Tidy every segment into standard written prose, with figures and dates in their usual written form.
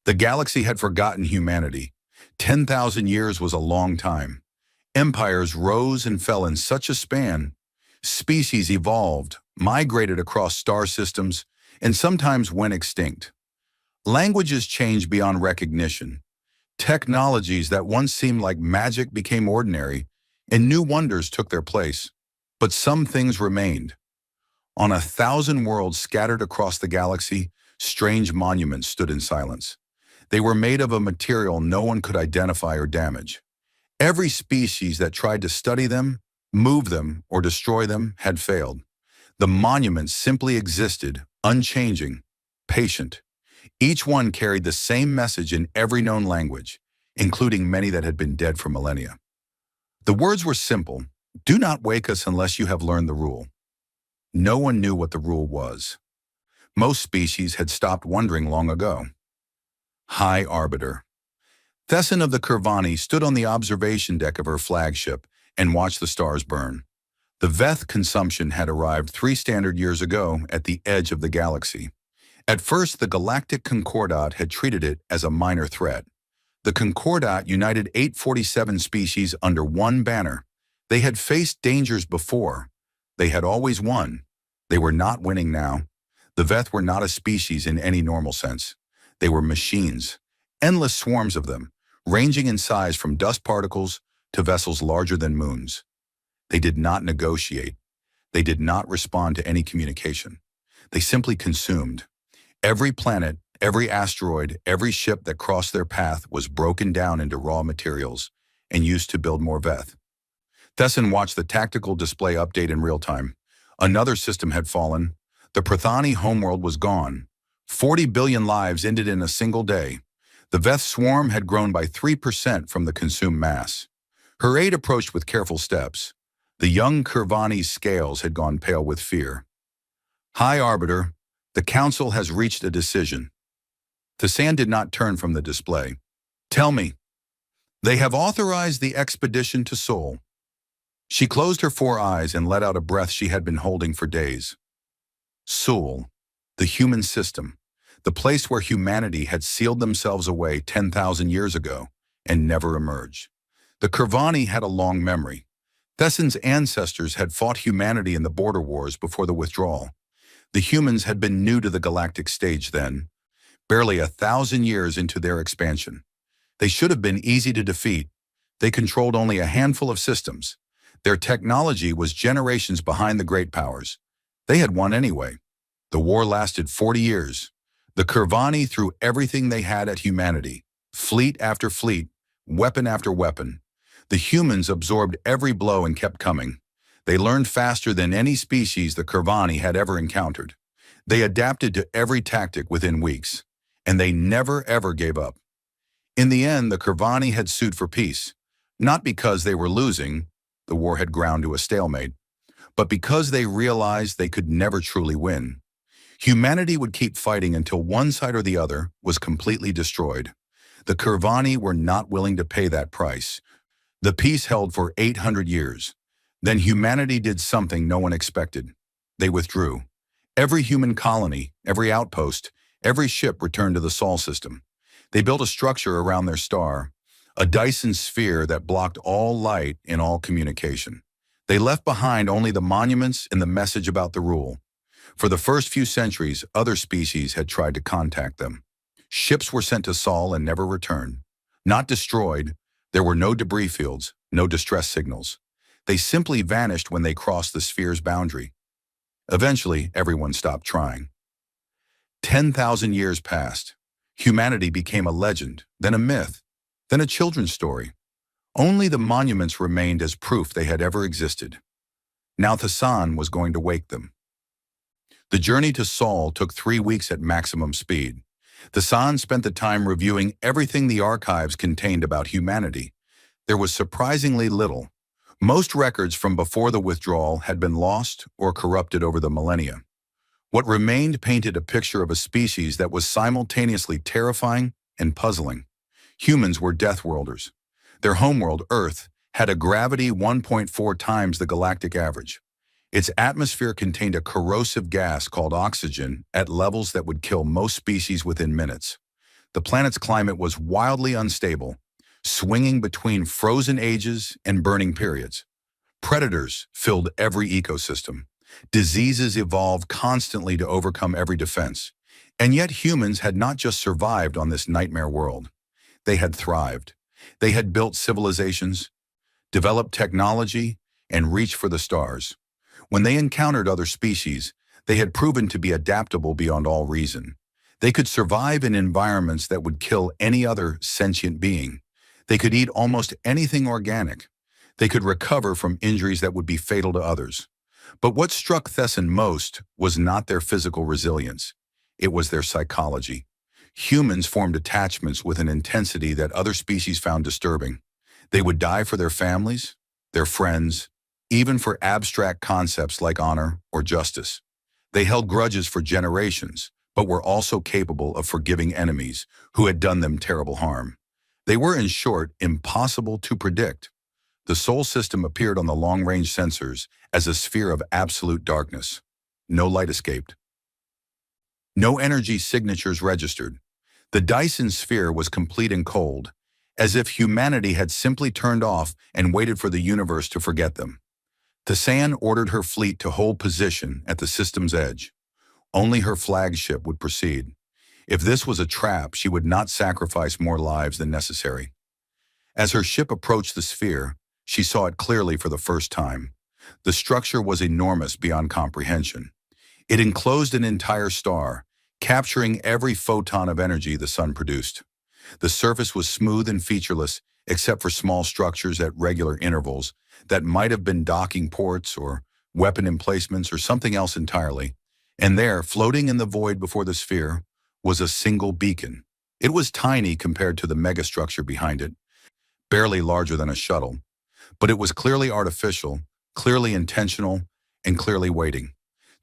The galaxy had forgotten humanity. 10,000 years was a long time. Empires rose and fell in such a span. Species evolved, migrated across star systems, and sometimes went extinct. Languages changed beyond recognition. Technologies that once seemed like magic became ordinary, and new wonders took their place. But some things remained. On 1,000 worlds scattered across the galaxy, strange monuments stood in silence. They were made of a material no one could identify or damage. Every species that tried to study them, move them, or destroy them had failed. The monuments simply existed, unchanging, patient. Each one carried the same message in every known language, including many that had been dead for millennia. The words were simple: do not wake us unless you have learned the rule. No one knew what the rule was. Most species had stopped wondering long ago. High Arbiter. Thesson of the Curvani stood on the observation deck of her flagship and watched the stars burn. The Veth consumption had arrived 3 standard years ago at the edge of the galaxy. At first, the Galactic Concordat had treated it as a minor threat. The Concordat united 847 species under one banner. They had faced dangers before. They had always won. They were not winning now. The Veth were not a species in any normal sense. They were machines, endless swarms of them, ranging in size from dust particles to vessels larger than moons. They did not negotiate. They did not respond to any communication. They simply consumed. Every planet, every asteroid, every ship that crossed their path was broken down into raw materials and used to build more Veth. Thesson watched the tactical display update in real time. Another system had fallen. The Prathani homeworld was gone. 40 billion lives ended in a single day. The Veth swarm had grown by 3% from the consumed mass. Her aide approached with careful steps. The young Curvani's scales had gone pale with fear. High Arbiter, the Council has reached a decision. Thessan did not turn from the display. Tell me. They have authorized the expedition to Sol. She closed her 4 eyes and let out a breath she had been holding for days. Sol, the human system, the place where humanity had sealed themselves away 10,000 years ago and never emerged. The Curvani had a long memory. Thesson's ancestors had fought humanity in the border wars before the withdrawal. The humans had been new to the galactic stage then, barely 1,000 years into their expansion. They should have been easy to defeat. They controlled only a handful of systems. Their technology was generations behind the great powers. They had won anyway. The war lasted 40 years. The Curvani threw everything they had at humanity, fleet after fleet, weapon after weapon. The humans absorbed every blow and kept coming. They learned faster than any species the Curvani had ever encountered. They adapted to every tactic within weeks, and they never ever gave up. In the end, the Curvani had sued for peace, not because they were losing, the war had ground to a stalemate, but because they realized they could never truly win. Humanity would keep fighting until one side or the other was completely destroyed. The Curvani were not willing to pay that price. The peace held for 800 years. Then humanity did something no one expected. They withdrew. Every human colony, every outpost, every ship returned to the Sol system. They built a structure around their star, a Dyson sphere that blocked all light and all communication. They left behind only the monuments and the message about the rule. For the first few centuries, other species had tried to contact them. Ships were sent to Sol and never returned. Not destroyed, there were no debris fields, no distress signals. They simply vanished when they crossed the sphere's boundary. Eventually, everyone stopped trying. 10,000 years passed. Humanity became a legend, then a myth, then a children's story. Only the monuments remained as proof they had ever existed. Now Thessan was going to wake them. The journey to Sol took 3 weeks at maximum speed. Thessan spent the time reviewing everything the archives contained about humanity. There was surprisingly little. Most records from before the withdrawal had been lost or corrupted over the millennia. What remained painted a picture of a species that was simultaneously terrifying and puzzling. Humans were deathworlders. Their homeworld, Earth, had a gravity 1.4 times the galactic average. Its atmosphere contained a corrosive gas called oxygen at levels that would kill most species within minutes. The planet's climate was wildly unstable, swinging between frozen ages and burning periods. Predators filled every ecosystem. Diseases evolved constantly to overcome every defense. And yet humans had not just survived on this nightmare world. They had thrived. They had built civilizations, developed technology, and reached for the stars. When they encountered other species, they had proven to be adaptable beyond all reason. They could survive in environments that would kill any other sentient being. They could eat almost anything organic. They could recover from injuries that would be fatal to others. But what struck Thesson most was not their physical resilience. It was their psychology. Humans formed attachments with an intensity that other species found disturbing. They would die for their families, their friends, even for abstract concepts like honor or justice. They held grudges for generations, but were also capable of forgiving enemies who had done them terrible harm. They were, in short, impossible to predict. The Sol system appeared on the long-range sensors as a sphere of absolute darkness. No light escaped. No energy signatures registered. The Dyson sphere was complete and cold, as if humanity had simply turned off and waited for the universe to forget them. Thessan ordered her fleet to hold position at the system's edge. Only her flagship would proceed. If this was a trap, she would not sacrifice more lives than necessary. As her ship approached the sphere, she saw it clearly for the first time. The structure was enormous beyond comprehension. It enclosed an entire star, capturing every photon of energy the sun produced. The surface was smooth and featureless, except for small structures at regular intervals that might have been docking ports or weapon emplacements or something else entirely. And there, floating in the void before the sphere, was a single beacon. It was tiny compared to the megastructure behind it, barely larger than a shuttle. But it was clearly artificial, clearly intentional, and clearly waiting.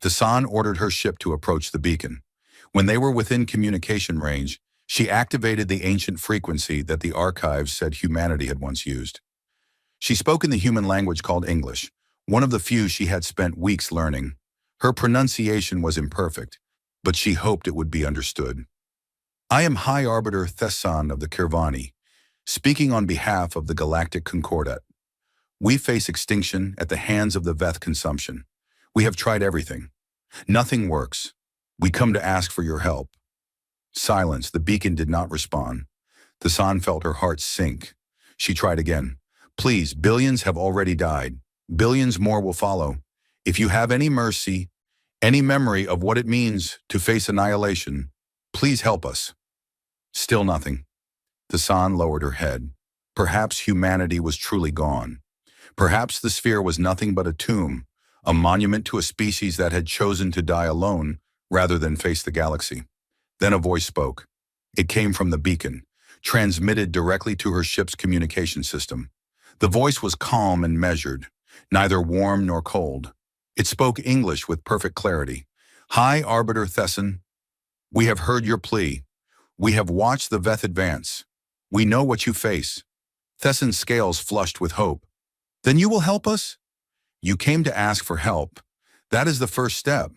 Thessan ordered her ship to approach the beacon. When they were within communication range, she activated the ancient frequency that the archives said humanity had once used. She spoke in the human language called English, one of the few she had spent weeks learning. Her pronunciation was imperfect, but she hoped it would be understood. "I am High Arbiter Thessan of the Kirvani, speaking on behalf of the Galactic Concordat. We face extinction at the hands of the Veth consumption. We have tried everything. Nothing works. We come to ask for your help." Silence. The beacon did not respond. Thessan felt her heart sink. She tried again. "Please, billions have already died. Billions more will follow. If you have any mercy, any memory of what it means to face annihilation, please help us." Still nothing. Thessan lowered her head. Perhaps humanity was truly gone. Perhaps the sphere was nothing but a tomb, a monument to a species that had chosen to die alone rather than face the galaxy. Then a voice spoke. It came from the beacon, transmitted directly to her ship's communication system. The voice was calm and measured, neither warm nor cold. It spoke English with perfect clarity. "High Arbiter Thessan, we have heard your plea. We have watched the Veth advance. We know what you face." Thessan's scales flushed with hope. "Then you will help us?" "You came to ask for help. That is the first step.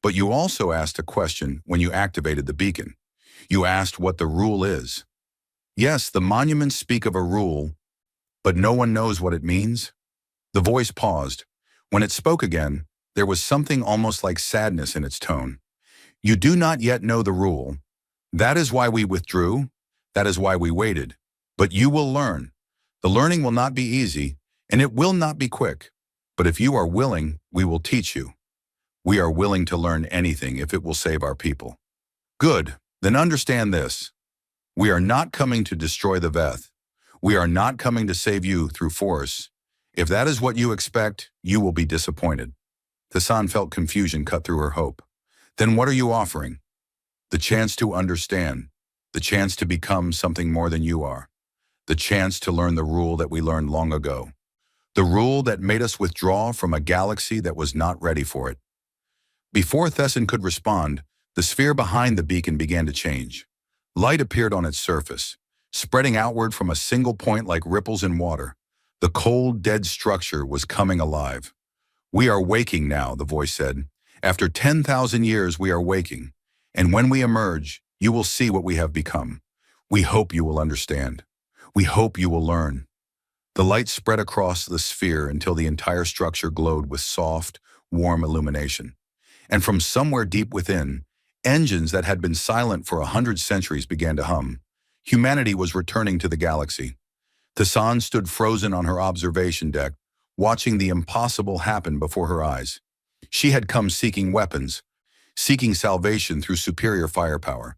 But you also asked a question when you activated the beacon. You asked what the rule is. Yes, the monuments speak of a rule, but no one knows what it means." The voice paused. When it spoke again, there was something almost like sadness in its tone. "You do not yet know the rule. That is why we withdrew. That is why we waited. But you will learn. The learning will not be easy, and it will not be quick. But if you are willing, we will teach you. We are willing to learn anything if it will save our people." "Good. Then understand this. We are not coming to destroy the Veth. We are not coming to save you through force. If that is what you expect, you will be disappointed." Thessan felt confusion cut through her hope. "Then what are you offering?" "The chance to understand. The chance to become something more than you are. The chance to learn the rule that we learned long ago. The rule that made us withdraw from a galaxy that was not ready for it." Before Thessan could respond, the sphere behind the beacon began to change. Light appeared on its surface, spreading outward from a single point like ripples in water. The cold, dead structure was coming alive. "We are waking now," the voice said. "After 10,000 years we are waking, and when we emerge, you will see what we have become. We hope you will understand. We hope you will learn. The light spread across the sphere until the entire structure glowed with soft, warm illumination. And from somewhere deep within, engines that had been silent for 100 centuries began to hum. Humanity was returning to the galaxy. Tassan stood frozen on her observation deck, watching the impossible happen before her eyes. She had come seeking weapons, seeking salvation through superior firepower.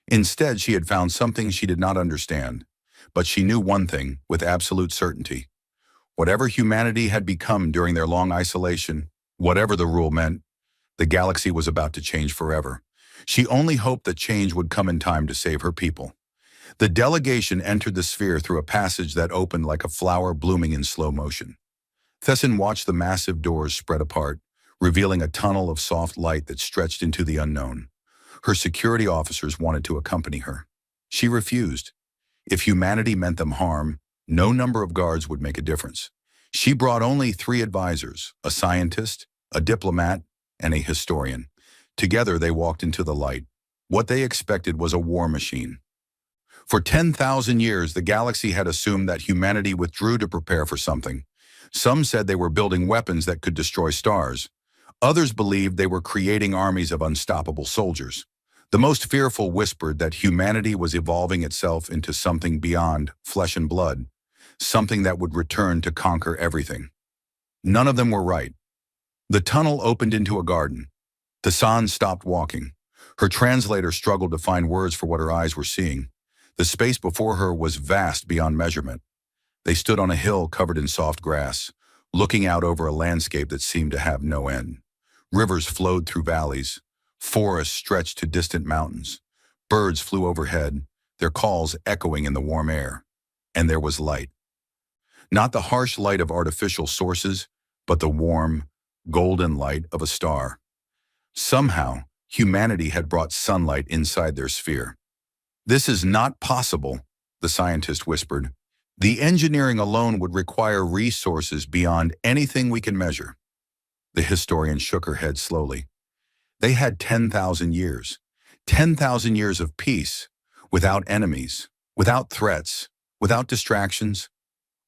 Instead, she had found something she did not understand. But she knew one thing with absolute certainty. Whatever humanity had become during their long isolation, whatever the rule meant, the galaxy was about to change forever. She only hoped that change would come in time to save her people. The delegation entered the sphere through a passage that opened like a flower blooming in slow motion. Tessin watched the massive doors spread apart, revealing a tunnel of soft light that stretched into the unknown. Her security officers wanted to accompany her. She refused. If humanity meant them harm, no number of guards would make a difference. She brought only 3 advisors, a scientist, a diplomat, and a historian. Together they walked into the light. What they expected was a war machine. For 10,000 years, the galaxy had assumed that humanity withdrew to prepare for something. Some said they were building weapons that could destroy stars. Others believed they were creating armies of unstoppable soldiers. The most fearful whispered that humanity was evolving itself into something beyond flesh and blood, something that would return to conquer everything. None of them were right. The tunnel opened into a garden. Tassan stopped walking. Her translator struggled to find words for what her eyes were seeing. The space before her was vast beyond measurement. They stood on a hill covered in soft grass, looking out over a landscape that seemed to have no end. Rivers flowed through valleys. Forests stretched to distant mountains. Birds flew overhead, their calls echoing in the warm air. And there was light. Not the harsh light of artificial sources, but the warm, golden light of a star. Somehow, humanity had brought sunlight inside their sphere. "This is not possible," the scientist whispered. "The engineering alone would require resources beyond anything we can measure." The historian shook her head slowly. They had 10,000 years. 10,000 years of peace, without enemies, without threats, without distractions.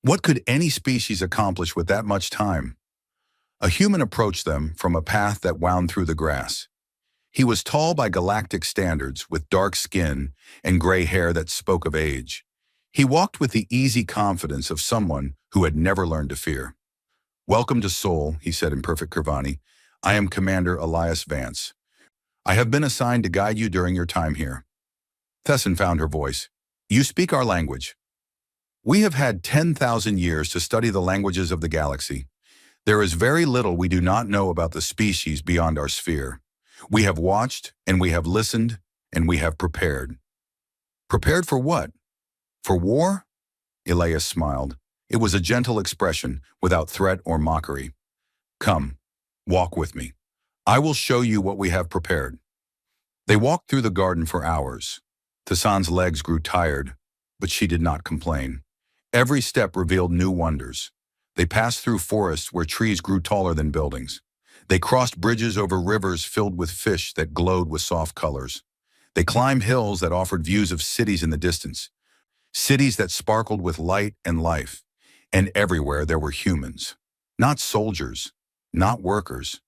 What could any species accomplish with that much time? A human approached them from a path that wound through the grass. He was tall by galactic standards, with dark skin and gray hair that spoke of age. He walked with the easy confidence of someone who had never learned to fear. "Welcome to Sol," he said in perfect Kirvani. "I am Commander Elias Vance. I have been assigned to guide you during your time here." Tessin found her voice. "You speak our language." "We have had 10,000 years to study the languages of the galaxy. There is very little we do not know about the species beyond our sphere. We have watched, and we have listened, and we have prepared." "Prepared for what? For war?" Elias smiled. It was a gentle expression, without threat or mockery. "Come, walk with me. I will show you what we have prepared." They walked through the garden for hours. Tassan's legs grew tired, but she did not complain. Every step revealed new wonders. They passed through forests where trees grew taller than buildings. They crossed bridges over rivers filled with fish that glowed with soft colors. They climbed hills that offered views of cities in the distance, cities that sparkled with light and life. And everywhere there were humans. Not soldiers, not workers.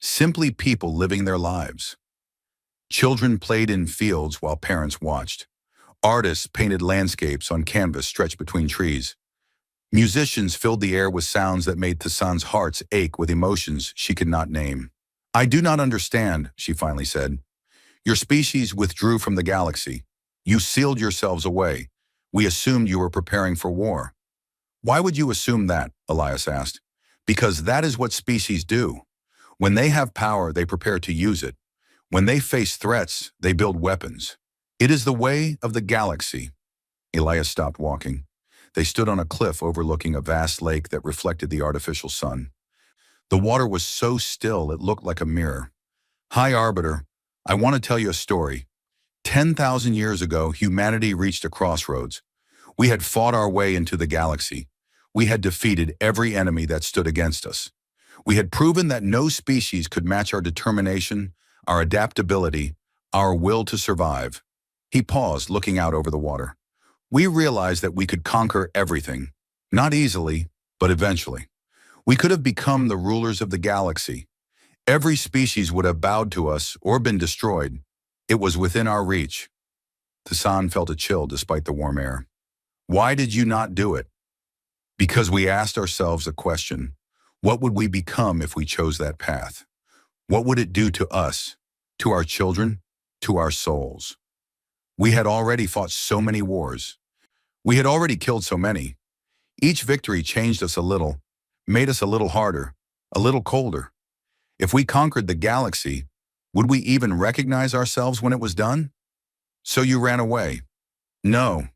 Simply people living their lives. Children played in fields while parents watched. Artists painted landscapes on canvas stretched between trees. Musicians filled the air with sounds that made Tassan's heart ache with emotions she could not name. "I do not understand," she finally said. "Your species withdrew from the galaxy. You sealed yourselves away. We assumed you were preparing for war." "Why would you assume that?" Elias asked. "Because that is what species do. When they have power, they prepare to use it. When they face threats, they build weapons. It is the way of the galaxy." Elias stopped walking. They stood on a cliff overlooking a vast lake that reflected the artificial sun. The water was so still it looked like a mirror. "Hi, Arbiter. I want to tell you a story. 10,000 years ago, humanity reached a crossroads. We had fought our way into the galaxy. We had defeated every enemy that stood against us. We had proven that no species could match our determination, our adaptability, our will to survive. He paused, looking out over the water. We realized that we could conquer everything. Not easily, but eventually. We could have become the rulers of the galaxy. Every species would have bowed to us or been destroyed. It was within our reach. Tassan felt a chill despite the warm air. Why did you not do it? Because we asked ourselves a question. What would we become if we chose that path? What would it do to us, to our children, to our souls? We had already fought so many wars. We had already killed so many. Each victory changed us a little, made us a little harder, a little colder. If we conquered the galaxy, would we even recognize ourselves when it was done? So you ran away. No.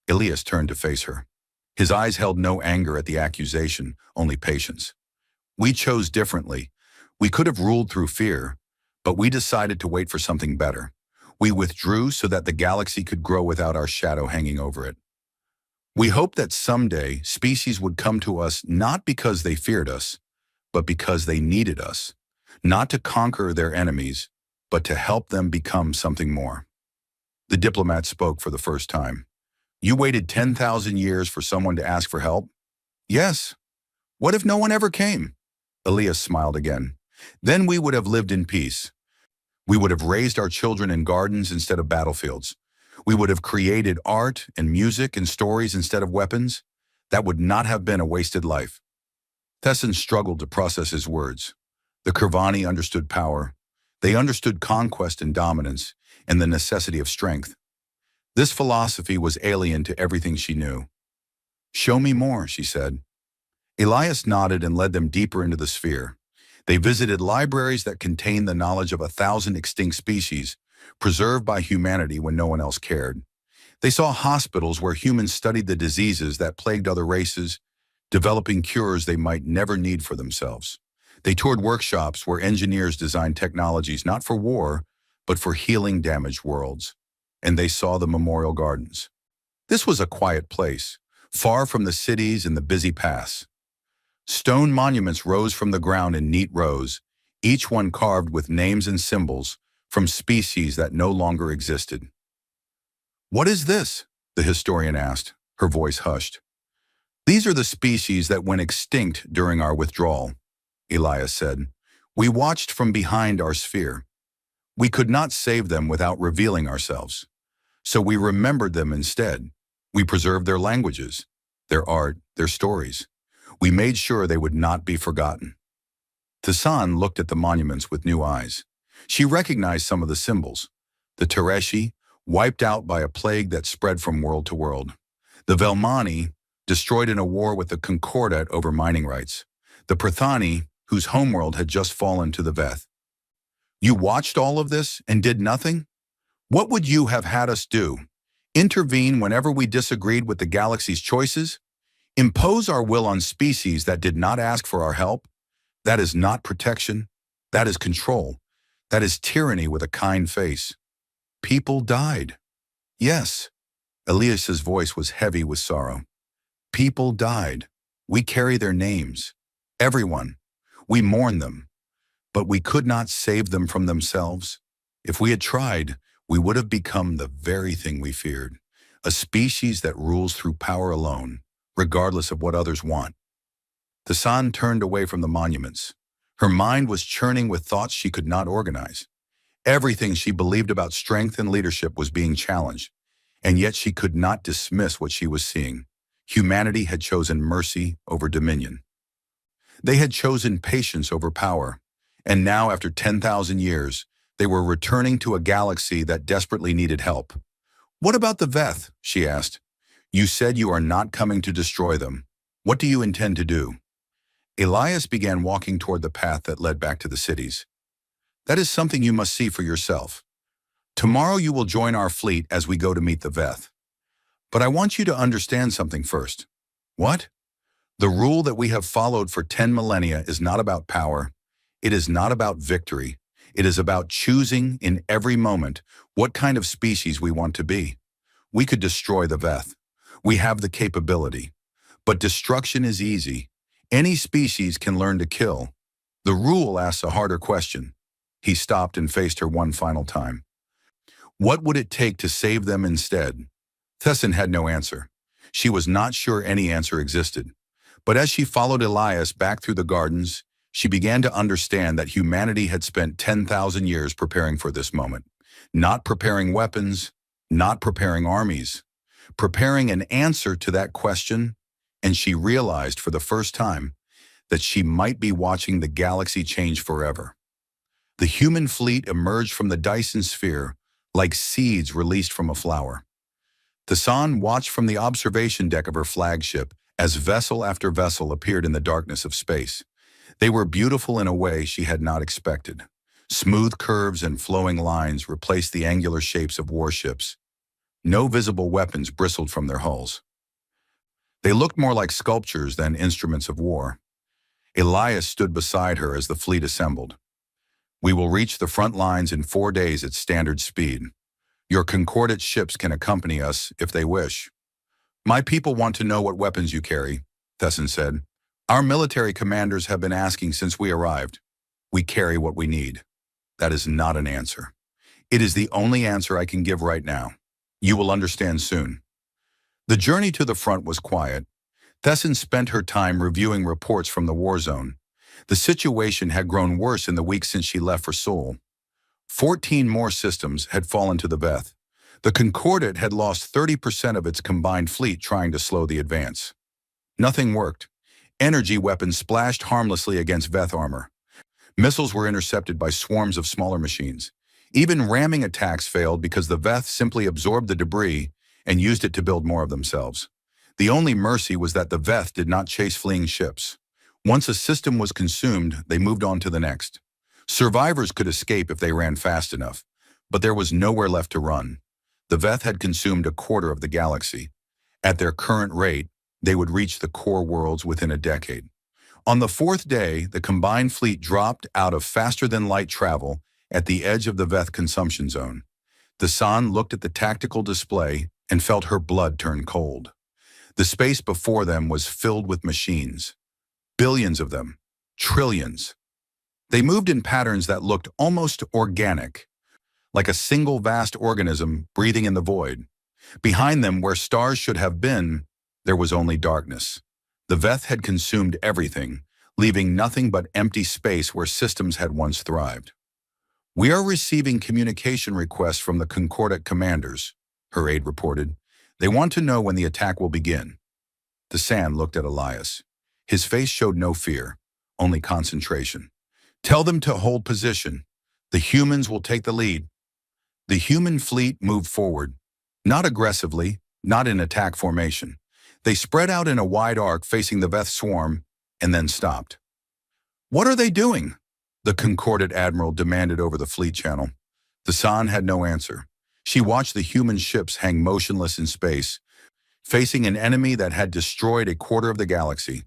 Elias turned to face her. His eyes held no anger at the accusation, only patience. We chose differently. We could have ruled through fear, but we decided to wait for something better. We withdrew so that the galaxy could grow without our shadow hanging over it. We hoped that someday species would come to us not because they feared us, but because they needed us, not to conquer their enemies, but to help them become something more. The diplomat spoke for the first time. You waited 10,000 years for someone to ask for help? Yes. What if no one ever came? Elias smiled again. Then we would have lived in peace. We would have raised our children in gardens instead of battlefields. We would have created art and music and stories instead of weapons. That would not have been a wasted life. Tessin struggled to process his words. The Kirvani understood power. They understood conquest and dominance, and the necessity of strength. This philosophy was alien to everything she knew. Show me more, she said. Elias nodded and led them deeper into the sphere. They visited libraries that contained the knowledge of 1,000 extinct species, preserved by humanity when no one else cared. They saw hospitals where humans studied the diseases that plagued other races, developing cures they might never need for themselves. They toured workshops where engineers designed technologies not for war, but for healing damaged worlds. And they saw the memorial gardens. This was a quiet place, far from the cities and the busy paths. Stone monuments rose from the ground in neat rows, each one carved with names and symbols from species that no longer existed. What is this? The historian asked, her voice hushed. These are the species that went extinct during our withdrawal, Elias said. We watched from behind our sphere. We could not save them without revealing ourselves. So we remembered them instead. We preserved their languages, their art, their stories. We made sure they would not be forgotten. Tassan looked at the monuments with new eyes. She recognized some of the symbols. The Tereshi, wiped out by a plague that spread from world to world. The Velmani, destroyed in a war with the Concordat over mining rights. The Prathani, whose homeworld had just fallen to the Veth. You watched all of this and did nothing? What would you have had us do? Intervene whenever we disagreed with the galaxy's choices? Impose our will on species that did not ask for our help? That is not protection. That is control. That is tyranny with a kind face. People died. Yes. Elias's voice was heavy with sorrow. People died. We carry their names. Everyone. We mourn them. But we could not save them from themselves. If we had tried, we would have become the very thing we feared, a species that rules through power alone, regardless of what others want. Tassan turned away from the monuments. Her mind was churning with thoughts she could not organize. Everything she believed about strength and leadership was being challenged, and yet she could not dismiss what she was seeing. Humanity had chosen mercy over dominion. They had chosen patience over power, and now, after 10,000 years, they were returning to a galaxy that desperately needed help. What about the Veth? She asked. You said you are not coming to destroy them. What do you intend to do? Elias began walking toward the path that led back to the cities. That is something you must see for yourself. Tomorrow you will join our fleet as we go to meet the Veth. But I want you to understand something first. What? The rule that we have followed for 10 millennia is not about power. It is not about victory. It is about choosing in every moment what kind of species we want to be. We could destroy the Veth. We have the capability. But destruction is easy. Any species can learn to kill. The rule asks a harder question. He stopped and faced her one final time. What would it take to save them instead? Tessin had no answer. She was not sure any answer existed. But as she followed Elias back through the gardens, she began to understand that humanity had spent 10,000 years preparing for this moment. Not preparing weapons, not preparing armies, preparing an answer to that question, and she realized for the first time that she might be watching the galaxy change forever. The human fleet emerged from the Dyson sphere like seeds released from a flower. Tassan watched from the observation deck of her flagship as vessel after vessel appeared in the darkness of space. They were beautiful in a way she had not expected. Smooth curves and flowing lines replaced the angular shapes of warships. No visible weapons bristled from their hulls. They looked more like sculptures than instruments of war. Elias stood beside her as the fleet assembled. "We will reach the front lines in 4 days at standard speed. Your concordate ships can accompany us if they wish." "My people want to know what weapons you carry," Tessin said. "Our military commanders have been asking since we arrived. We carry what we need." "That is not an answer. It is the only answer I can give right now. You will understand soon." The journey to the front was quiet. Tessin spent her time reviewing reports from the war zone. The situation had grown worse in the weeks since she left for Seoul. 14 more systems had fallen to the Veth. The Concordate had lost 30% of its combined fleet trying to slow the advance. Nothing worked. Energy weapons splashed harmlessly against Veth armor. Missiles were intercepted by swarms of smaller machines. Even ramming attacks failed because the Veth simply absorbed the debris and used it to build more of themselves. The only mercy was that the Veth did not chase fleeing ships. Once a system was consumed, they moved on to the next. Survivors could escape if they ran fast enough, but there was nowhere left to run. The Veth had consumed a quarter of the galaxy. At their current rate, they would reach the core worlds within a decade. On the 4th day, the combined fleet dropped out of faster-than-light travel at the edge of the Veth consumption zone. Tassan looked at the tactical display and felt her blood turn cold. The space before them was filled with machines. Billions of them. Trillions. They moved in patterns that looked almost organic, like a single vast organism breathing in the void. Behind them, where stars should have been, there was only darkness. The Veth had consumed everything, leaving nothing but empty space where systems had once thrived. "We are receiving communication requests from the Concordate commanders," her aide reported. "They want to know when the attack will begin." Tassan looked at Elias. His face showed no fear, only concentration. "Tell them to hold position. The humans will take the lead." The human fleet moved forward, not aggressively, not in attack formation. They spread out in a wide arc facing the Veth swarm and then stopped. "What are they doing?" the Concordate admiral demanded over the fleet channel. Tassan had no answer. She watched the human ships hang motionless in space, facing an enemy that had destroyed a quarter of the galaxy.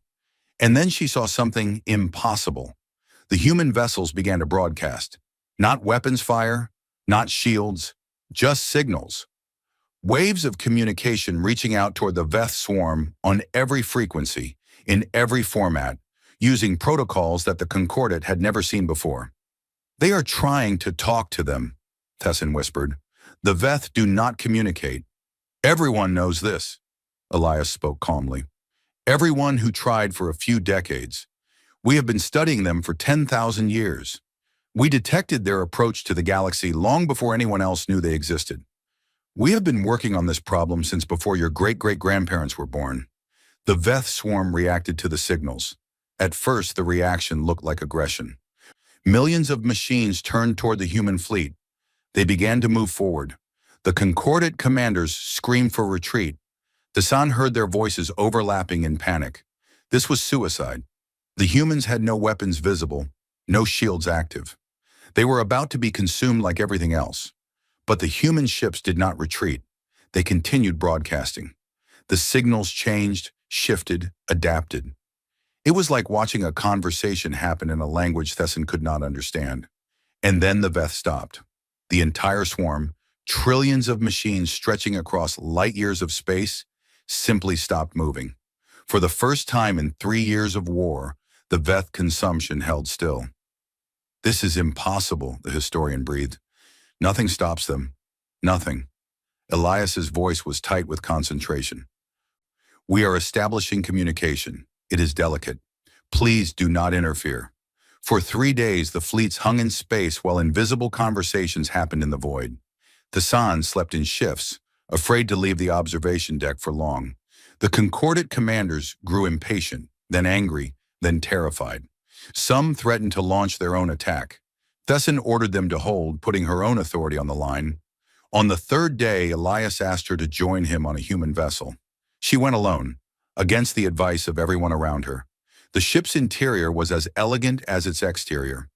And then she saw something impossible. The human vessels began to broadcast. Not weapons fire, not shields, just signals. Waves of communication reaching out toward the Veth swarm on every frequency, in every format, using protocols that the Concordate had never seen before. "They are trying to talk to them," Tessin whispered. "The Veth do not communicate. Everyone knows this." Elias spoke calmly. "Everyone who tried for a few decades. We have been studying them for 10,000 years. We detected their approach to the galaxy long before anyone else knew they existed. We have been working on this problem since before your great-great-grandparents were born." The Veth swarm reacted to the signals. At first, the reaction looked like aggression. Millions of machines turned toward the human fleet. They began to move forward. The Concordate commanders screamed for retreat. Tassan heard their voices overlapping in panic. This was suicide. The humans had no weapons visible, no shields active. They were about to be consumed like everything else. But the human ships did not retreat. They continued broadcasting. The signals changed, shifted, adapted. It was like watching a conversation happen in a language Tessin could not understand. And then the Veth stopped. The entire swarm, trillions of machines stretching across light years of space, simply stopped moving. For the first time in 3 years of war, the Veth consumption held still. "This is impossible," the historian breathed. "Nothing stops them. Nothing. Elias's voice was tight with concentration. We are establishing communication. It is delicate. Please do not interfere. For 3 days, the fleets hung in space while invisible conversations happened in the void. The San slept in shifts, afraid to leave the observation deck for long. The Concordate commanders grew impatient, then angry, then terrified. Some threatened to launch their own attack. Thesson ordered them to hold, putting her own authority on the line. On the 3rd day, Elias asked her to join him on a human vessel. She went alone, against the advice of everyone around her. The ship's interior was as elegant as its exterior.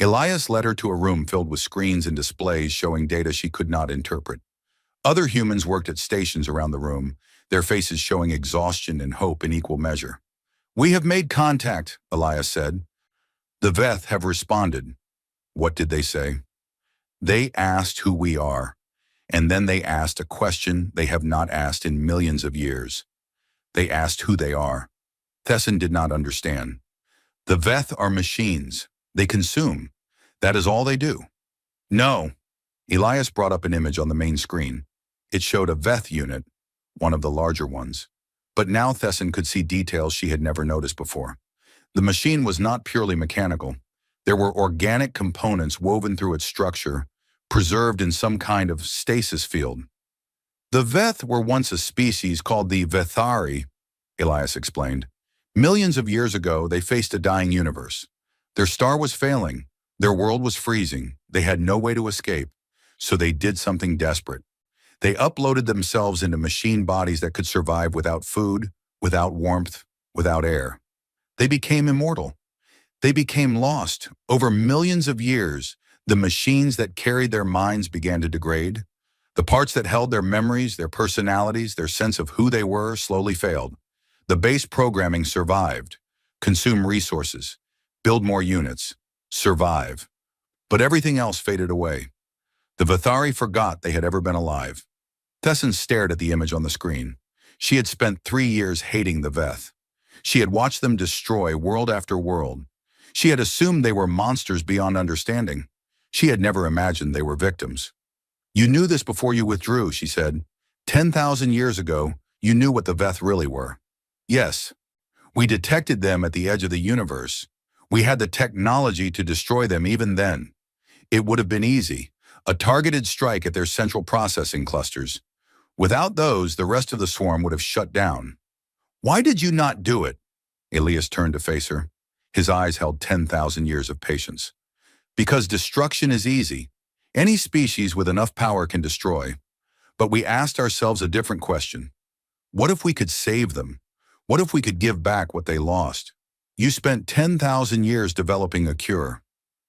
Elias led her to a room filled with screens and displays showing data she could not interpret. Other humans worked at stations around the room, their faces showing exhaustion and hope in equal measure. We have made contact, Elias said. The Veth have responded. What did they say? They asked who we are, and then they asked a question they have not asked in millions of years. They asked who they are. Thesson did not understand. The Veth are machines. They consume. That is all they do. No. Elias brought up an image on the main screen. It showed a Veth unit, one of the larger ones. But now Thesson could see details she had never noticed before. The machine was not purely mechanical. There were organic components woven through its structure, preserved in some kind of stasis field. The Veth were once a species called the Vethari, Elias explained. Millions of years ago, they faced a dying universe. Their star was failing. Their world was freezing. They had no way to escape. So they did something desperate. They uploaded themselves into machine bodies that could survive without food, without warmth, without air. They became immortal. They became lost. Over millions of years, the machines that carried their minds began to degrade. The parts that held their memories, their personalities, their sense of who they were slowly failed. The base programming survived. Consume resources. Build more units. Survive. But everything else faded away. The Vethari forgot they had ever been alive. Thesson stared at the image on the screen. She had spent 3 years hating the Veth. She had watched them destroy world after world. She had assumed they were monsters beyond understanding. She had never imagined they were victims. You knew this before you withdrew, she said. 10,000 years ago, you knew what the Veth really were. Yes. We detected them at the edge of the universe. We had the technology to destroy them even then. It would have been easy. A targeted strike at their central processing clusters. Without those, the rest of the swarm would have shut down. Why did you not do it? Elias turned to face her. His eyes held 10,000 years of patience. Because destruction is easy. Any species with enough power can destroy. But we asked ourselves a different question. What if we could save them? What if we could give back what they lost? You spent 10,000 years developing a cure.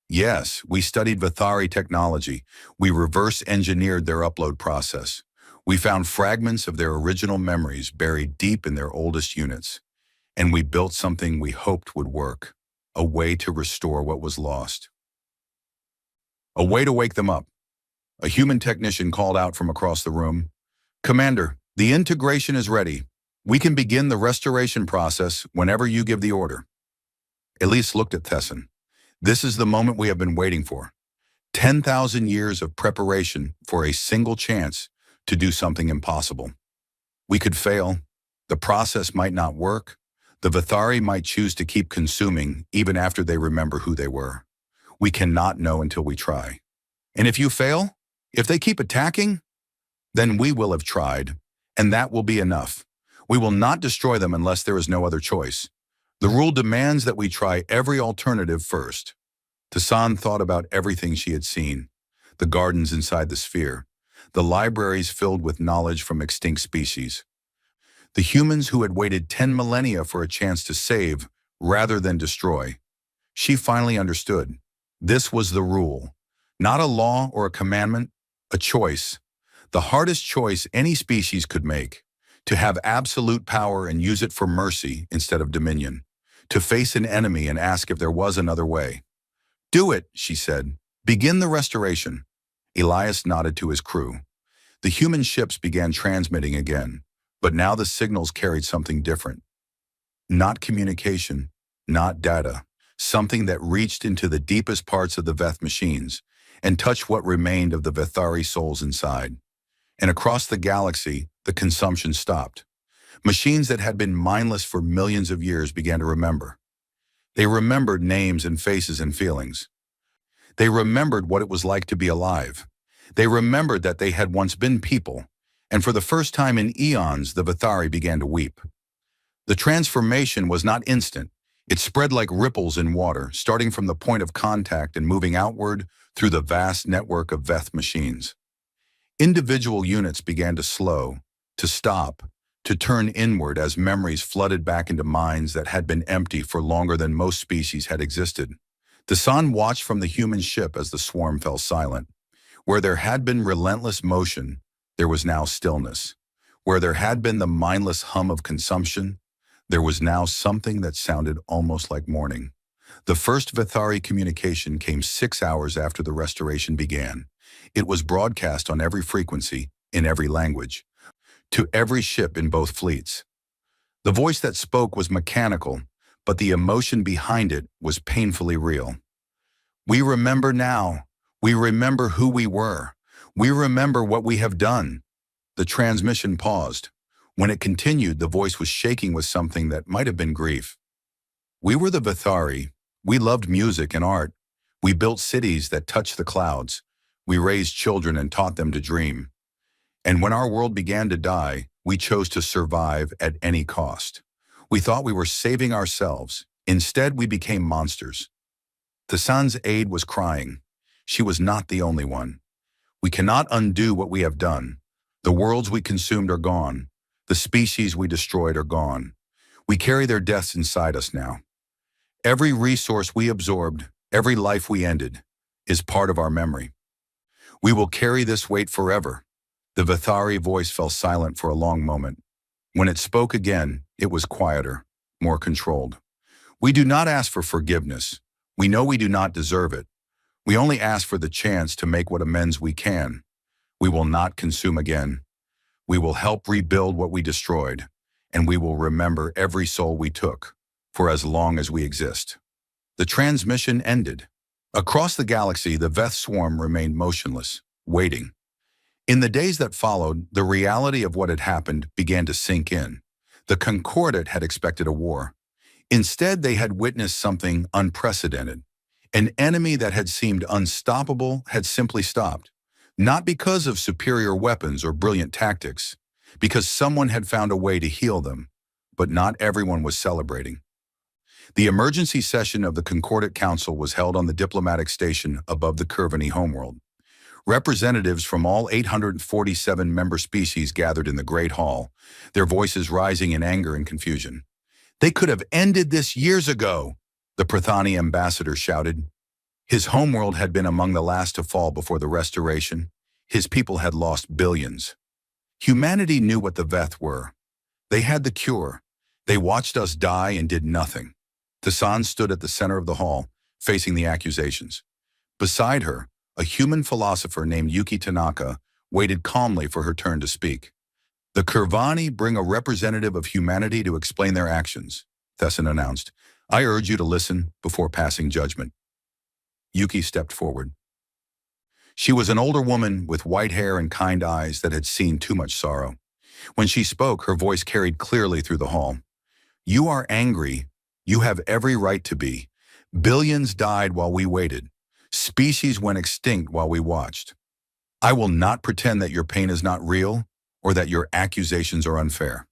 Yes, we studied Vethari technology. We reverse-engineered their upload process. We found fragments of their original memories buried deep in their oldest units. And we built something we hoped would work. A way to restore what was lost. A way to wake them up. A human technician called out from across the room. Commander, the integration is ready. We can begin the restoration process whenever you give the order. Elias looked at Thesson. This is the moment we have been waiting for. 10,000 years of preparation for a single chance to do something impossible. We could fail. The process might not work. The Vethari might choose to keep consuming even after they remember who they were. We cannot know until we try. And if you fail, if they keep attacking, then we will have tried, and that will be enough. We will not destroy them unless there is no other choice. The rule demands that we try every alternative first. Tassan thought about everything she had seen. The gardens inside the sphere. The libraries filled with knowledge from extinct species. The humans who had waited 10 millennia for a chance to save rather than destroy. She finally understood. This was the rule. Not a law or a commandment, a choice. The hardest choice any species could make. To have absolute power and use it for mercy instead of dominion. To face an enemy and ask if there was another way. Do it, she said. Begin the restoration. Elias nodded to his crew. The human ships began transmitting again, but now the signals carried something different. Not communication, not data, something that reached into the deepest parts of the Veth machines. and touch what remained of the Vithari souls inside. And across the galaxy, the consumption stopped. Machines that had been mindless for millions of years began to remember. They remembered names and faces and feelings. They remembered what it was like to be alive. They remembered that they had once been people, and for the first time in eons, the Vithari began to weep. The transformation was not instant. It spread like ripples in water, starting from the point of contact and moving outward through the vast network of Veth machines. Individual units began to slow, to stop, to turn inward as memories flooded back into minds that had been empty for longer than most species had existed. The sun watched from the human ship as the swarm fell silent. Where there had been relentless motion, there was now stillness. Where there had been the mindless hum of consumption, there was now something that sounded almost like mourning. The first Vithari communication came 6 hours after the restoration began. It was broadcast on every frequency, in every language, to every ship in both fleets. The voice that spoke was mechanical, but the emotion behind it was painfully real. We remember now. We remember who we were. We remember what we have done. The transmission paused. When it continued, the voice was shaking with something that might have been grief. We were the Vithari. We loved music and art. We built cities that touched the clouds. We raised children and taught them to dream. And when our world began to die, we chose to survive at any cost. We thought we were saving ourselves. Instead, we became monsters. The sun's aide was crying. She was not the only one. We cannot undo what we have done. The worlds we consumed are gone. The species we destroyed are gone. We carry their deaths inside us now. Every resource we absorbed, every life we ended, is part of our memory. We will carry this weight forever. The Vithari voice fell silent for a long moment. When it spoke again, it was quieter, more controlled. We do not ask for forgiveness. We know we do not deserve it. We only ask for the chance to make what amends we can. We will not consume again. We will help rebuild what we destroyed, and we will remember every soul we took, for as long as we exist. The transmission ended. Across the galaxy, the Veth swarm remained motionless, waiting. In the days that followed, the reality of what had happened began to sink in. The Concordat had expected a war. Instead, they had witnessed something unprecedented. An enemy that had seemed unstoppable had simply stopped. Not because of superior weapons or brilliant tactics, because someone had found a way to heal them, but not everyone was celebrating. The emergency session of the Concordat Council was held on the diplomatic station above the Curvany homeworld. Representatives from all 847 member species gathered in the Great Hall, their voices rising in anger and confusion. They could have ended this years ago, the Prathani ambassador shouted. His homeworld had been among the last to fall before the restoration. His people had lost billions. Humanity knew what the Veth were. They had the cure. They watched us die and did nothing. Tassan stood at the center of the hall, facing the accusations. Beside her, a human philosopher named Yuki Tanaka waited calmly for her turn to speak. The Curvani bring a representative of humanity to explain their actions, Thesson announced. I urge you to listen before passing judgment. Yuki stepped forward. She was an older woman with white hair and kind eyes that had seen too much sorrow. When she spoke, her voice carried clearly through the hall. You are angry. You have every right to be. Billions died while we waited. Species went extinct while we watched. I will not pretend that your pain is not real or that your accusations are unfair.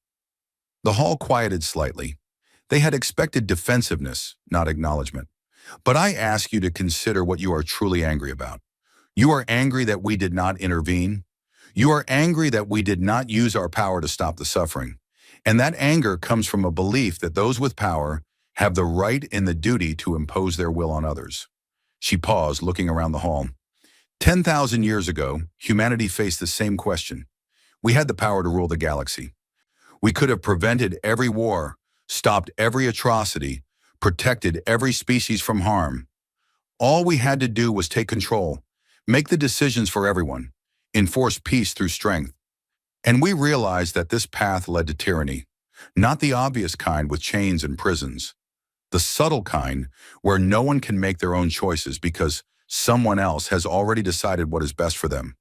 The hall quieted slightly. They had expected defensiveness, not acknowledgement. But I ask you to consider what you are truly angry about. You are angry that we did not intervene. You are angry that we did not use our power to stop the suffering. And that anger comes from a belief that those with power have the right and the duty to impose their will on others. She paused, looking around the hall. 10,000 years ago, humanity faced the same question. We had the power to rule the galaxy. We could have prevented every war, stopped every atrocity, protected every species from harm. All we had to do was take control, make the decisions for everyone, enforce peace through strength. And we realized that this path led to tyranny, not the obvious kind with chains and prisons, the subtle kind where no one can make their own choices because Someone else has already decided what is best for them.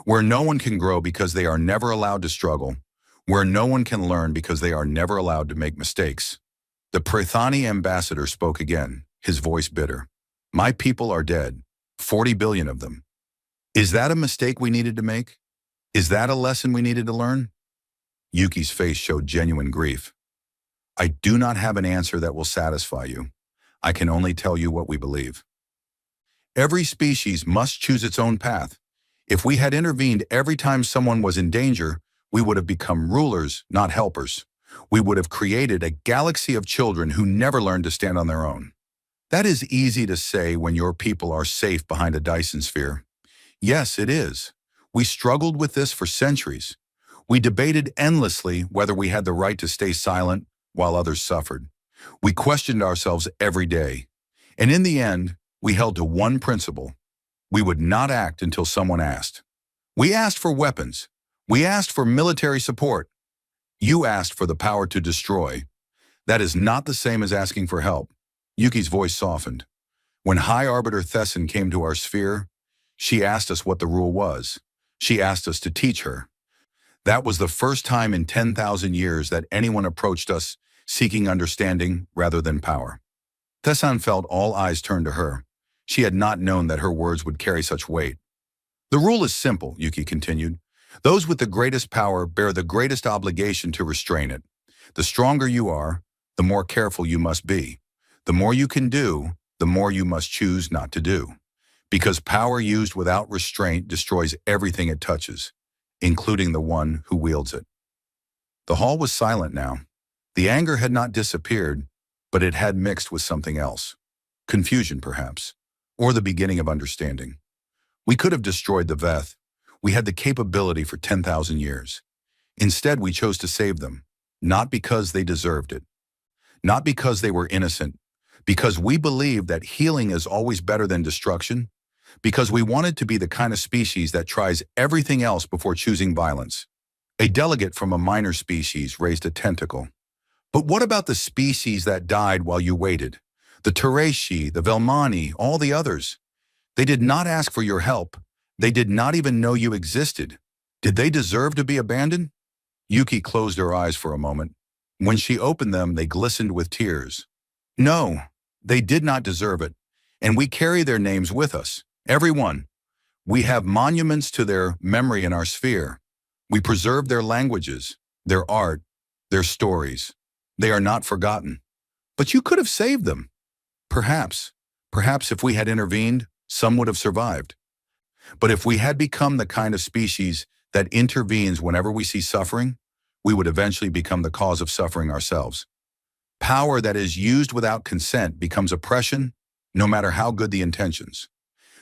Where no one can grow because they are never allowed to struggle. Where no one can learn because they are never allowed to make mistakes. The Prathani ambassador spoke again, his voice bitter. My people are dead, 40 billion of them. Is that a mistake we needed to make? Is that a lesson we needed to learn? Yuki's face showed genuine grief. I do not have an answer that will satisfy you. I can only tell you what we believe. Every species must choose its own path. If we had intervened every time someone was in danger, we would have become rulers, not helpers. We would have created a galaxy of children who never learned to stand on their own. That is easy to say when your people are safe behind a Dyson sphere. Yes, it is. We struggled with this for centuries. We debated endlessly whether we had the right to stay silent while others suffered. We questioned ourselves every day. And in the end, we held to one principle. We would not act until someone asked. We asked for weapons. We asked for military support. You asked for the power to destroy. That is not the same as asking for help. Yuki's voice softened. When High Arbiter Thesson came to our sphere, she asked us what the rule was. She asked us to teach her. That was the first time in 10,000 years that anyone approached us seeking understanding rather than power. Thesson felt all eyes turn to her. She had not known that her words would carry such weight. The rule is simple, Yuki continued. Those with the greatest power bear the greatest obligation to restrain it. The stronger you are, the more careful you must be. The more you can do, the more you must choose not to do. Because power used without restraint destroys everything it touches, including the one who wields it. The hall was silent now. The anger had not disappeared, but it had mixed with something else. Confusion, perhaps, or the beginning of understanding. We could have destroyed the Veth. We had the capability for 10,000 years. Instead, we chose to save them, not because they deserved it, not because they were innocent, because we believed that healing is always better than destruction, because we wanted to be the kind of species that tries everything else before choosing violence. A delegate from a minor species raised a tentacle. But what about the species that died while you waited? The Tereshi, the Velmani, all the others. They did not ask for your help. They did not even know you existed. Did they deserve to be abandoned? Yuki closed her eyes for a moment. When she opened them, they glistened with tears. No, they did not deserve it. And we carry their names with us. Everyone. We have monuments to their memory in our sphere. We preserve their languages, their art, their stories. They are not forgotten. But you could have saved them. Perhaps if we had intervened, some would have survived. But if we had become the kind of species that intervenes whenever we see suffering, we would eventually become the cause of suffering ourselves. Power that is used without consent becomes oppression, no matter how good the intentions.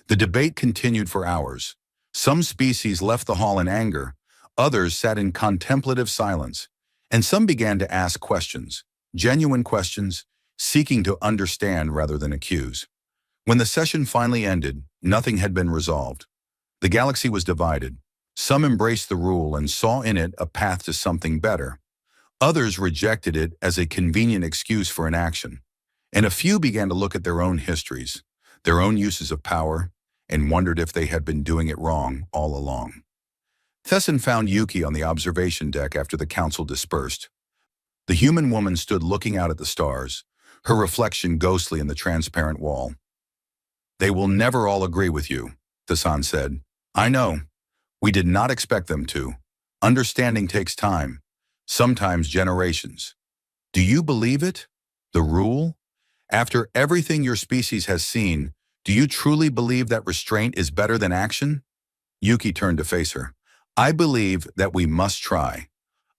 The debate continued for hours. Some species left the hall in anger, others sat in contemplative silence, and some began to ask questions, genuine questions, seeking to understand rather than accuse. When the session finally ended, nothing had been resolved. The galaxy was divided. Some embraced the rule and saw in it a path to something better. Others rejected it as a convenient excuse for inaction. And a few began to look at their own histories, their own uses of power, and wondered if they had been doing it wrong all along. Thesson found Yuki on the observation deck after the council dispersed. The human woman stood looking out at the stars, her reflection ghostly in the transparent wall. They will never all agree with you, Thesson said. I know. We did not expect them to. Understanding takes time, sometimes generations. Do you believe it? The rule? After everything your species has seen, do you truly believe that restraint is better than action? Yuki turned to face her. I believe that we must try.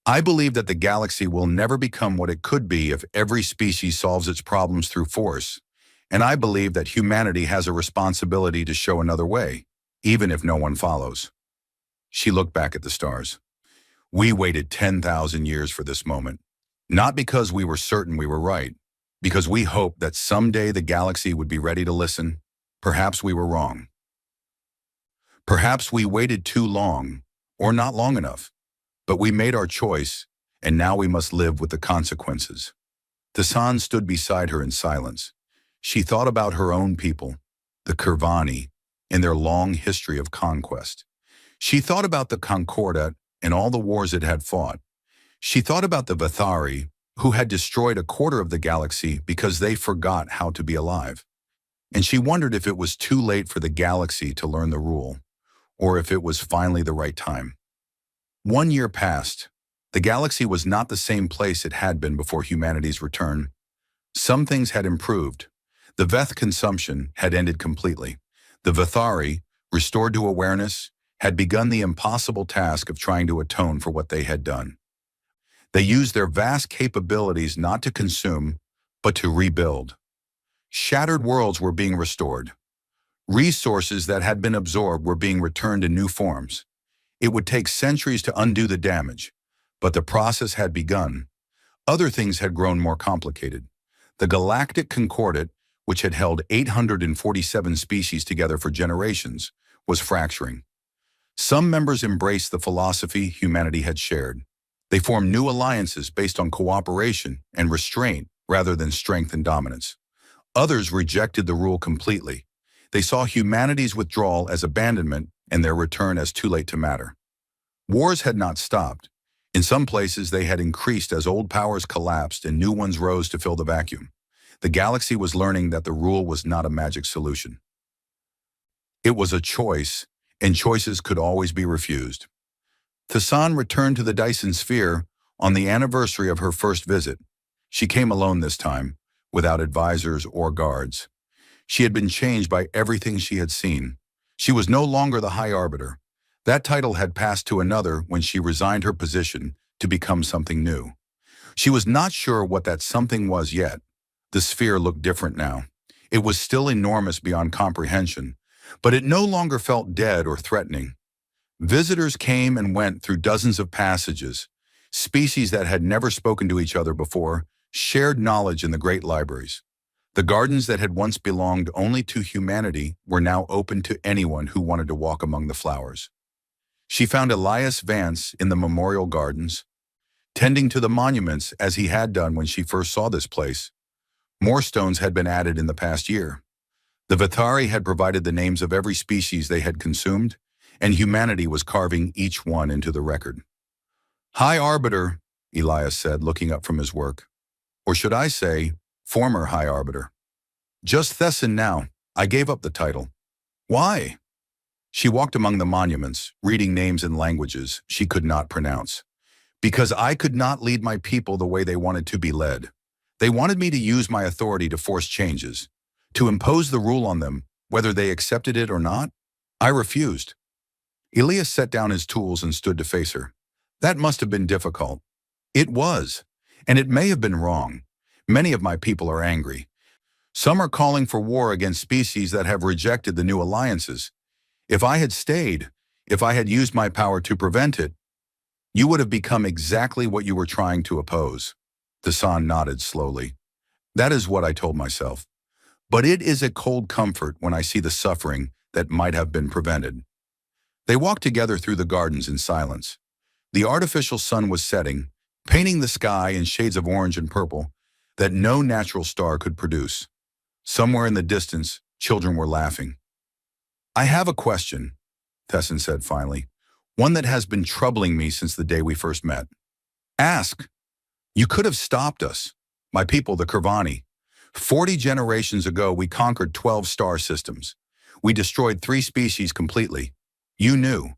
I believe that the galaxy will never become what it could be if every species solves its problems through force. And I believe that humanity has a responsibility to show another way, even if no one follows. She looked back at the stars. We waited 10,000 years for this moment, not because we were certain we were right, because we hoped that someday the galaxy would be ready to listen. Perhaps we were wrong. Perhaps we waited too long, or not long enough. But we made our choice, and now we must live with the consequences. Thesson stood beside her in silence. She thought about her own people, the Kurvani, in their long history of conquest. She thought about the Concordat and all the wars it had fought. She thought about the Vithari, who had destroyed a quarter of the galaxy because they forgot how to be alive. And she wondered if it was too late for the galaxy to learn the rule, or if it was finally the right time. 1 year passed. The galaxy was not the same place it had been before humanity's return. Some things had improved. The Veth consumption had ended completely. The Vithari, restored to awareness, had begun the impossible task of trying to atone for what they had done. They used their vast capabilities not to consume, but to rebuild. Shattered worlds were being restored. Resources that had been absorbed were being returned in new forms. It would take centuries to undo the damage, but the process had begun. Other things had grown more complicated. The Galactic Concordat, which had held 847 species together for generations, was fracturing. Some members embraced the philosophy humanity had shared. They formed new alliances based on cooperation and restraint rather than strength and dominance. Others rejected the rule completely. They saw humanity's withdrawal as abandonment and their return as too late to matter. Wars had not stopped. In some places, they had increased as old powers collapsed and new ones rose to fill the vacuum. The galaxy was learning that the rule was not a magic solution. It was a choice, and choices could always be refused. Thassan returned to the Dyson Sphere on the anniversary of her first visit. She came alone this time, without advisors or guards. She had been changed by everything she had seen. She was no longer the High Arbiter. That title had passed to another when she resigned her position to become something new. She was not sure what that something was yet. The sphere looked different now. It was still enormous beyond comprehension, but it no longer felt dead or threatening. Visitors came and went through dozens of passages. Species that had never spoken to each other before shared knowledge in the great libraries. The gardens that had once belonged only to humanity were now open to anyone who wanted to walk among the flowers. She found Elias Vance in the memorial gardens, tending to the monuments as he had done when she first saw this place. More stones had been added in the past year. The Vithari had provided the names of every species they had consumed, and humanity was carving each one into the record. High Arbiter, Elias said, looking up from his work. Or should I say, former High Arbiter. Just Thesson now. I gave up the title. Why? She walked among the monuments, reading names in languages she could not pronounce. Because I could not lead my people the way they wanted to be led. They wanted me to use my authority to force changes, to impose the rule on them, whether they accepted it or not. I refused. Elias set down his tools and stood to face her. That must have been difficult. It was, and it may have been wrong. Many of my people are angry. Some are calling for war against species that have rejected the new alliances. If I had stayed, if I had used my power to prevent it, you would have become exactly what you were trying to oppose. Thassan nodded slowly. That is what I told myself. But it is a cold comfort when I see the suffering that might have been prevented. They walked together through the gardens in silence. The artificial sun was setting, painting the sky in shades of orange and purple that no natural star could produce. Somewhere in the distance, children were laughing. I have a question, Thesson said finally, one that has been troubling me since the day we first met. Ask. You could have stopped us, my people, the Kirvani. 40 generations ago, we conquered 12 star systems. We destroyed 3 species completely. You knew.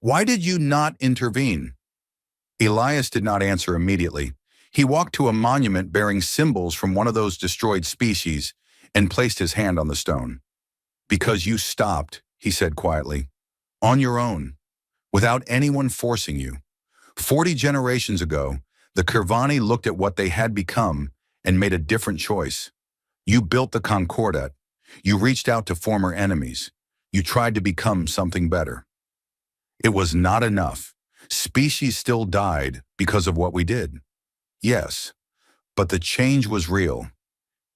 Why did you not intervene? Elias did not answer immediately. He walked to a monument bearing symbols from one of those destroyed species and placed his hand on the stone. Because you stopped, he said quietly, on your own, without anyone forcing you. 40 generations ago, the Kirvani looked at what they had become and made a different choice. You built the Concordat. You reached out to former enemies. You tried to become something better. It was not enough. Species still died because of what we did. Yes, but the change was real.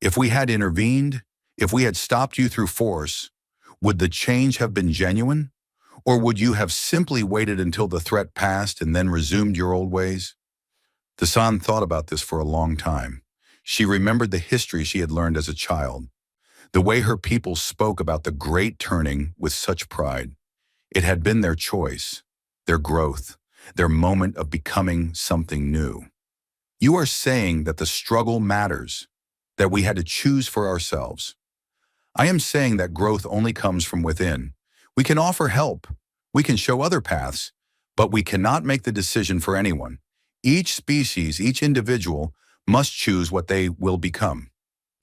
If we had intervened, if we had stopped you through force, would the change have been genuine? Or would you have simply waited until the threat passed and then resumed your old ways? Thassan thought about this for a long time. She remembered the history she had learned as a child. The way her people spoke about the great turning with such pride. It had been their choice, their growth, their moment of becoming something new. You are saying that the struggle matters, that we had to choose for ourselves. I am saying that growth only comes from within. We can offer help. We can show other paths, but we cannot make the decision for anyone. Each species, each individual must choose what they will become.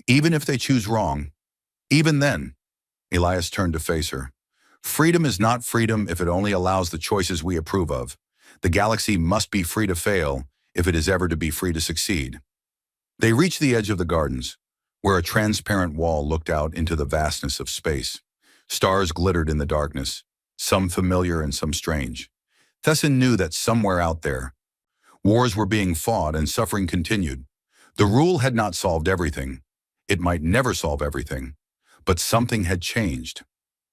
Even if they choose wrong, even then, Elias turned to face her. Freedom is not freedom if it only allows the choices we approve of. The galaxy must be free to fail if it is ever to be free to succeed. They reached the edge of the gardens, where a transparent wall looked out into the vastness of space. Stars glittered in the darkness, some familiar and some strange. Thesson knew that somewhere out there, wars were being fought and suffering continued. The rule had not solved everything. It might never solve everything, but something had changed.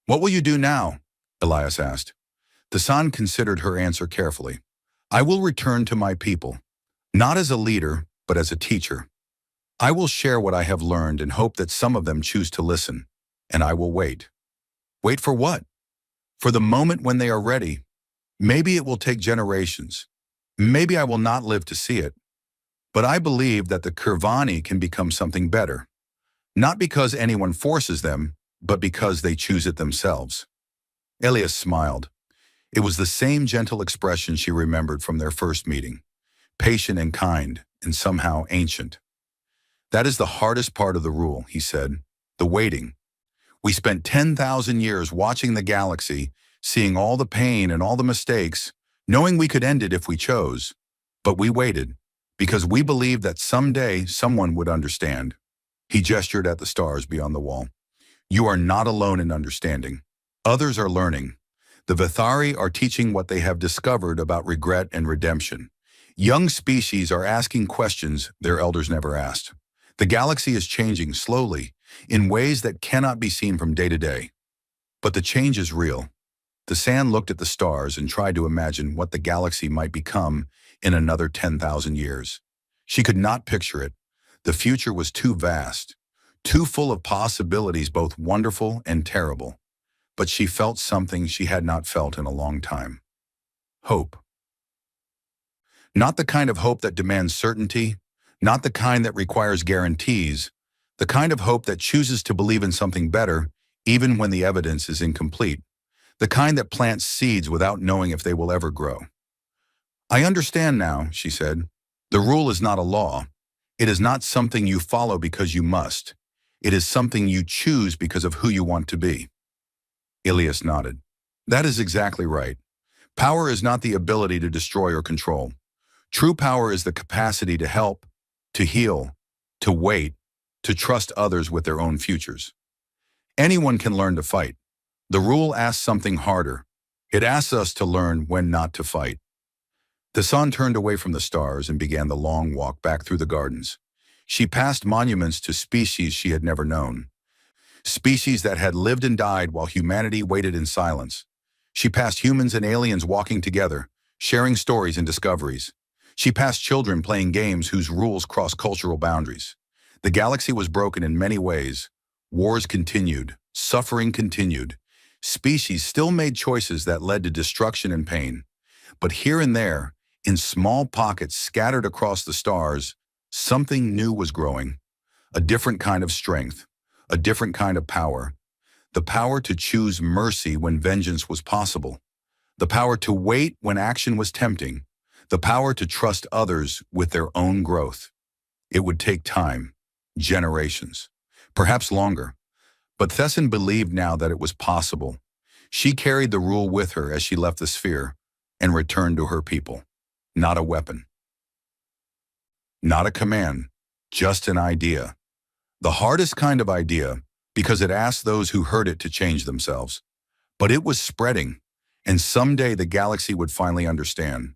What will you do now? Elias asked. Thesson considered her answer carefully. I will return to my people, not as a leader, but as a teacher. I will share what I have learned and hope that some of them choose to listen, and I will wait. Wait for what? For the moment when they are ready. Maybe it will take generations. Maybe I will not live to see it. But I believe that the Kirvani can become something better. Not because anyone forces them, but because they choose it themselves. Elias smiled. It was the same gentle expression she remembered from their first meeting. Patient and kind, and somehow ancient. That is the hardest part of the rule, he said. The waiting. We spent 10,000 years watching the galaxy, seeing all the pain and all the mistakes, knowing we could end it if we chose. But we waited, because we believed that someday someone would understand. He gestured at the stars beyond the wall. You are not alone in understanding. Others are learning. The Vithari are teaching what they have discovered about regret and redemption. Young species are asking questions their elders never asked. The galaxy is changing slowly, in ways that cannot be seen from day to day. But the change is real. The sand looked at the stars and tried to imagine what the galaxy might become in another 10,000 years. She could not picture it. The future was too vast, too full of possibilities, both wonderful and terrible. But she felt something she had not felt in a long time. Hope. Not the kind of hope that demands certainty, not the kind that requires guarantees, the kind of hope that chooses to believe in something better, even when the evidence is incomplete, the kind that plants seeds without knowing if they will ever grow. I understand now, she said. The rule is not a law. It is not something you follow because you must. It is something you choose because of who you want to be. Elias nodded. That is exactly right. Power is not the ability to destroy or control. True power is the capacity to help, to heal, to wait, to trust others with their own futures. Anyone can learn to fight. The rule asks something harder. It asks us to learn when not to fight. The sun turned away from the stars and began the long walk back through the gardens. She passed monuments to species she had never known. Species that had lived and died while humanity waited in silence. She passed humans and aliens walking together, sharing stories and discoveries. She passed children playing games whose rules cross cultural boundaries. The galaxy was broken in many ways. Wars continued. Suffering continued. Species still made choices that led to destruction and pain. But here and there, in small pockets scattered across the stars, something new was growing. A different kind of strength. A different kind of power. The power to choose mercy when vengeance was possible. The power to wait when action was tempting. The power to trust others with their own growth. It would take time, generations, perhaps longer. But Thesson believed now that it was possible. She carried the rule with her as she left the sphere and returned to her people. Not a weapon. Not a command, just an idea. The hardest kind of idea, because it asked those who heard it to change themselves. But it was spreading, and someday the galaxy would finally understand.